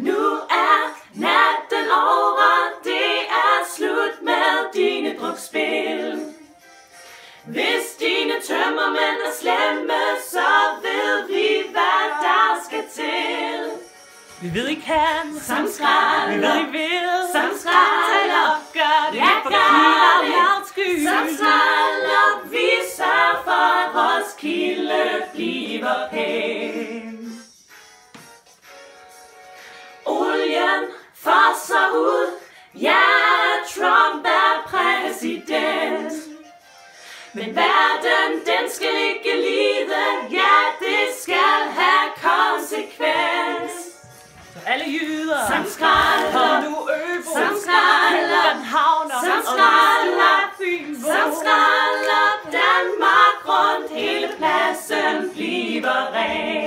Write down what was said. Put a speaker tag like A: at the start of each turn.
A: Nu er natten over, det er slut med dine drukspil. Hvis dine tømmermænd er slemme, så ved vi, hvad der skal til.
B: Vi ved I kan,
A: som skralder.
B: Vi ved I vil,
A: som skralder.
B: Gør det,
A: ja,
B: gør det,
A: som skralder. Vi sørger for, at Roskilde bliver pæn. Olien fosser ud, ja, Trump er præsident. Men verden, den skal ikke lide, ja, det skal have konsekvens.
B: Så alle jyder,
A: som skralder,
B: og nu Øbo,
A: som skralder,
B: som
A: skralder, som skralder, Danmark rundt, hele pladsen bliver ren.